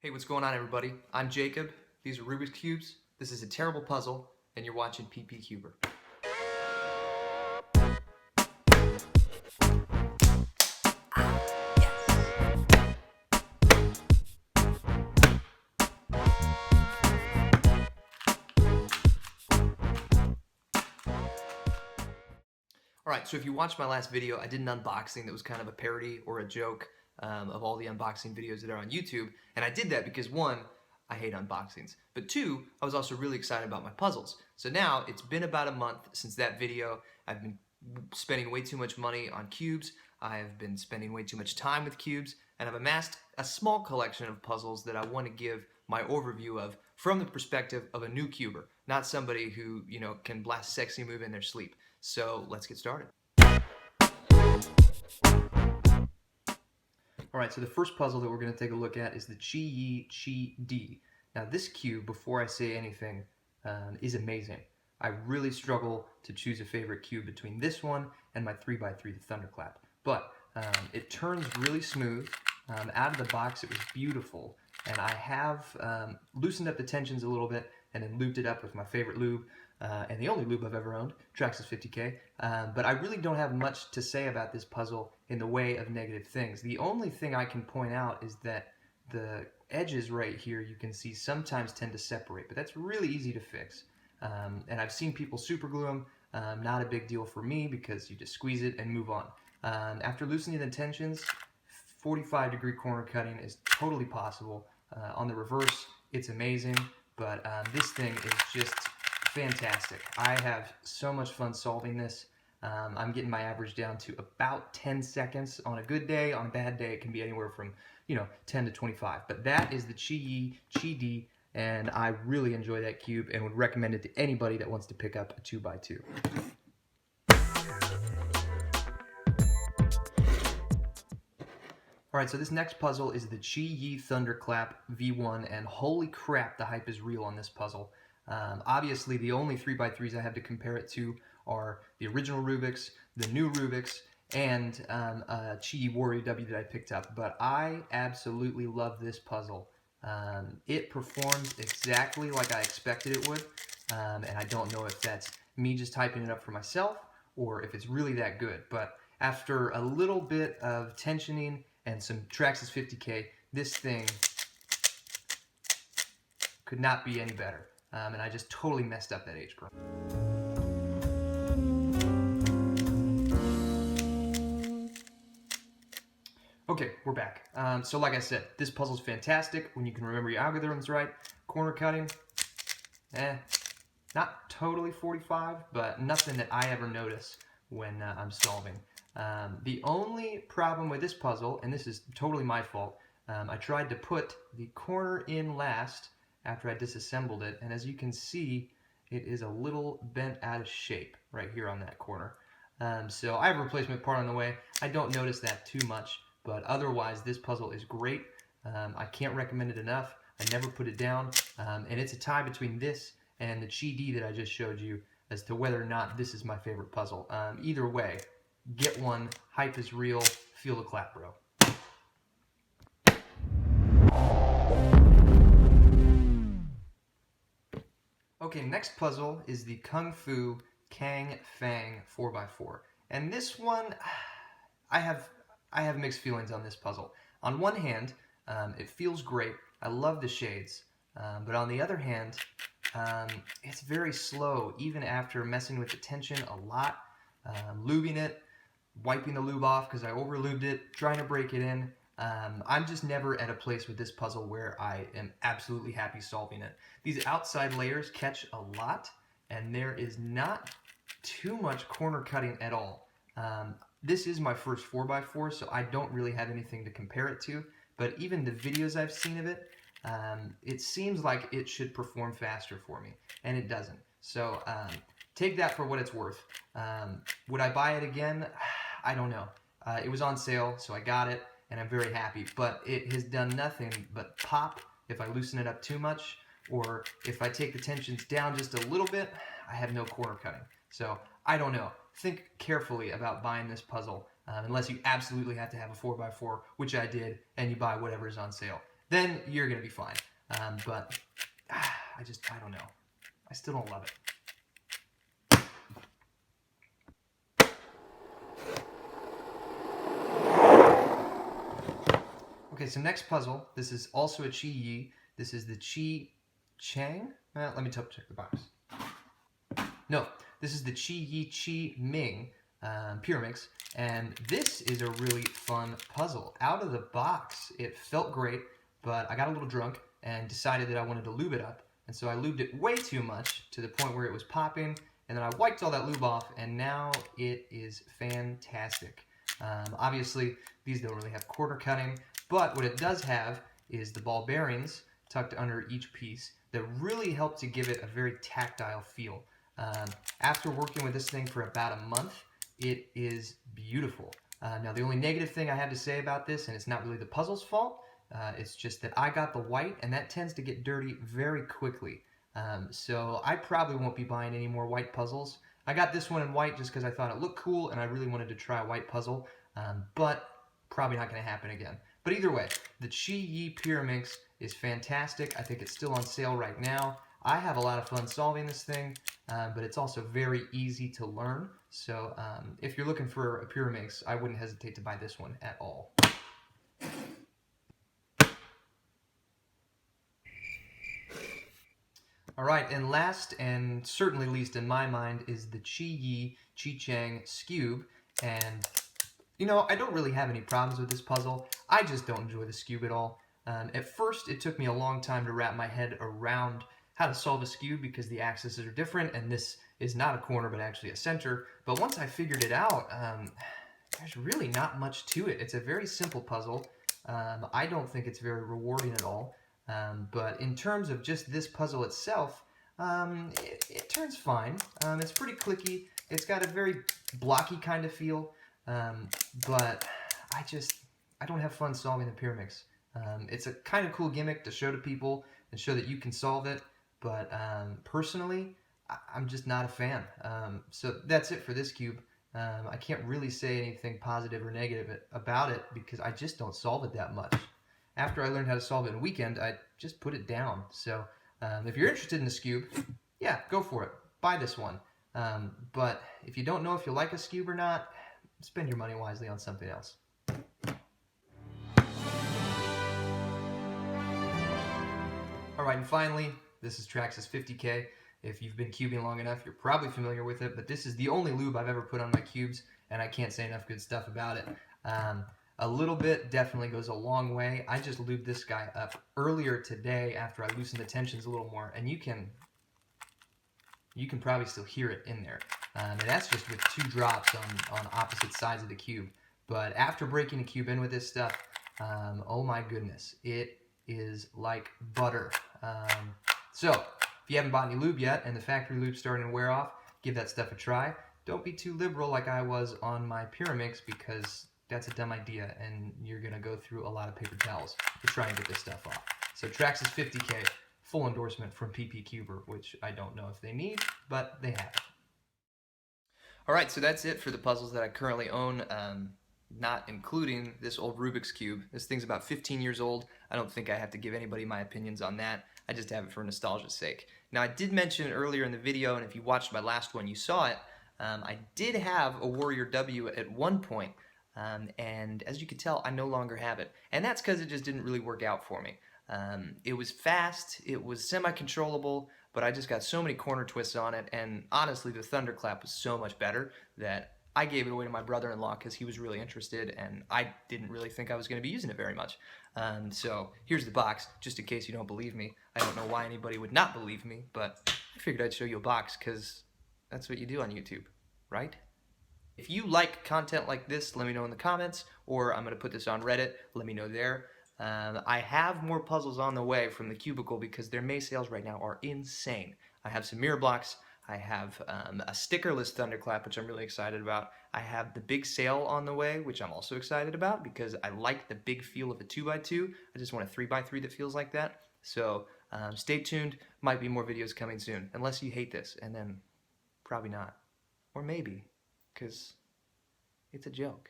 Hey, what's going on, everybody? I'm Jacob. These are Rubik's Cubes. This is a terrible puzzle, and you're watching PP Cuber. Alright, so if you watched my last video, I did an unboxing that was kind of a parody or a joke of all the unboxing videos that are on YouTube. And I did that because, one, I hate unboxings. But two, I was also really excited about my puzzles. So now, it's been about a month since that video. I've been spending way too much money on cubes. I've been spending way too much time with cubes. And I've amassed a small collection of puzzles that I want to give my overview of from the perspective of a new cuber. Not somebody who, can blast sexy move in their sleep. So let's get started. Alright, so the first puzzle that we're going to take a look at is the Qiyi QiDi. Now this cube, before I say anything, is amazing. I really struggle to choose a favorite cube between this one and my 3x3 the Thunderclap. But it turns really smooth. Out of the box it was beautiful. And I have loosened up the tensions a little bit and then lubed it up with my favorite lube. And the only lube I've ever owned, Traxxas 50K. But I really don't have much to say about this puzzle in the way of negative things. The only thing I can point out is that the edges right here, you can see, sometimes tend to separate, but that's really easy to fix. And I've seen people super glue them. Not a big deal for me because you just squeeze it and move on. After loosening the tensions, 45-degree corner cutting is totally possible. On the reverse, it's amazing, but this thing is just fantastic. I have so much fun solving this. I'm getting my average down to about 10 seconds on a good day. On a bad day, it can be anywhere from 10 to 25. But that is the Qiyi QiDi, and I really enjoy that cube and would recommend it to anybody that wants to pick up a 2x2. Alright, so this next puzzle is the Qiyi Thunderclap V1, and holy crap, the hype is real on this puzzle. Obviously, the only 3x3s I have to compare it to are the original Rubik's, the new Rubik's, and QiYi QiDi that I picked up. But I absolutely love this puzzle. It performs exactly like I expected it would, and I don't know if that's me just typing it up for myself or if it's really that good. But after a little bit of tensioning and some Traxxas 50K, this thing could not be any better. And I just totally messed up that H pro. Okay, we're back. So like I said, this puzzle's fantastic when you can remember your algorithms right. Corner cutting, not totally 45, but nothing that I ever notice when I'm solving. The only problem with this puzzle, and this is totally my fault, I tried to put the corner in last after I disassembled it, and as you can see, it is a little bent out of shape right here on that corner. So I have a replacement part on the way. I don't notice that too much, but otherwise this puzzle is great. I can't recommend it enough. I never put it down, and it's a tie between this and the QiDi that I just showed you as to whether or not this is my favorite puzzle. Either way, get one. Hype is real. Feel the clap, bro. Okay, next puzzle is the KungFu Cangfeng 4x4. And this one, I have mixed feelings on this puzzle. On one hand, it feels great. I love the shades. But on the other hand, it's very slow, even after messing with the tension a lot, lubing it, wiping the lube off because I over-lubed it, trying to break it in. I'm just never at a place with this puzzle where I am absolutely happy solving it. These outside layers catch a lot, and there is not too much corner cutting at all. This is my first 4x4, so I don't really have anything to compare it to, but even the videos I've seen of it, it seems like it should perform faster for me, and it doesn't. So take that for what it's worth. Would I buy it again? I don't know. It was on sale, so I got it, and I'm very happy, but it has done nothing but pop if I loosen it up too much, or if I take the tensions down just a little bit, I have no corner cutting. So I don't know. Think carefully about buying this puzzle, unless you absolutely have to have a 4x4, which I did, and you buy whatever is on sale. then you're going to be fine. But I don't know. I still don't love it. Okay, so next puzzle. This is also a QiYi. This is the QiCheng. Let me check the box. No, this is the QiYi QiMing Pyraminx, and this is a really fun puzzle. Out of the box, it felt great, but I got a little drunk and decided that I wanted to lube it up, and so I lubed it way too much to the point where it was popping, and then I wiped all that lube off, and now it is fantastic. Obviously, these don't really have quarter cutting, but what it does have is the ball bearings tucked under each piece that really help to give it a very tactile feel. After working with this thing for about a month, it is beautiful. Now, the only negative thing I have to say about this, and it's not really the puzzle's fault, it's just that I got the white, and that tends to get dirty very quickly. So I probably won't be buying any more white puzzles. I got this one in white just because I thought it looked cool, and I really wanted to try a white puzzle, but probably not going to happen again. But either way, the QiYi Pyraminx is fantastic. I think it's still on sale right now. I have a lot of fun solving this thing, but it's also very easy to learn. So if you're looking for a Pyraminx, I wouldn't hesitate to buy this one at all. All right, and last and certainly least in my mind is the QiYi QiCheng Skewb. And you know, I don't really have any problems with this puzzle. I just don't enjoy the Skewb at all. At first, it took me a long time to wrap my head around how to solve a Skewb because the axes are different, and this is not a corner but actually a center. But once I figured it out, there's really not much to it. It's a very simple puzzle. I don't think it's very rewarding at all. But in terms of just this puzzle itself, it turns fine. It's pretty clicky. It's got a very blocky kind of feel. But I don't have fun solving the Pyraminx. It's a kind of cool gimmick to show to people and show that you can solve it, but personally, I'm just not a fan. So that's it for this cube. I can't really say anything positive or negative about it because I just don't solve it that much. After I learned how to solve it in a weekend, I just put it down. So if you're interested in the Skewb, yeah, go for it. Buy this one. But if you don't know if you like a Skewb or not, spend your money wisely on something else. Alright, and finally, this is Traxxas 50K. If you've been cubing long enough, you're probably familiar with it, but this is the only lube I've ever put on my cubes, and I can't say enough good stuff about it. A little bit definitely goes a long way. I just lubed this guy up earlier today after I loosened the tensions a little more, and you can probably still hear it in there. And that's just with 2 drops on opposite sides of the cube. But after breaking a cube in with this stuff, oh my goodness, it is like butter. So, if you haven't bought any lube yet and the factory lube's starting to wear off, give that stuff a try. Don't be too liberal like I was on my Pyraminx because that's a dumb idea and you're going to go through a lot of paper towels to try and get this stuff off. So Traxxas 50K, full endorsement from PP Cuber, which I don't know if they need, but they have it. Alright, so that's it for the puzzles that I currently own, not including this old Rubik's Cube. This thing's about 15 years old. I don't think I have to give anybody my opinions on that. I just have it for nostalgia's sake. Now, I did mention earlier in the video, and if you watched my last one, you saw it. I did have a Warrior W at one point, and as you can tell, I no longer have it. And that's because it just didn't really work out for me. It was fast, it was semi-controllable, but I just got so many corner twists on it, and honestly, the Thunderclap was so much better that I gave it away to my brother-in-law because he was really interested, and I didn't really think I was going to be using it very much. So here's the box, just in case you don't believe me. I don't know why anybody would not believe me, but I figured I'd show you a box because that's what you do on YouTube, right? If you like content like this, let me know in the comments, or I'm going to put this on Reddit, let me know there. I have more puzzles on the way from the Cubicle because their May sales right now are insane. I have some mirror blocks, I have a stickerless Thunderclap, which I'm really excited about. I have the big sale on the way, which I'm also excited about because I like the big feel of a 2x2. I just want a 3x3 that feels like that. So stay tuned, might be more videos coming soon, unless you hate this, and then probably not. Or maybe, because it's a joke.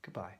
Goodbye.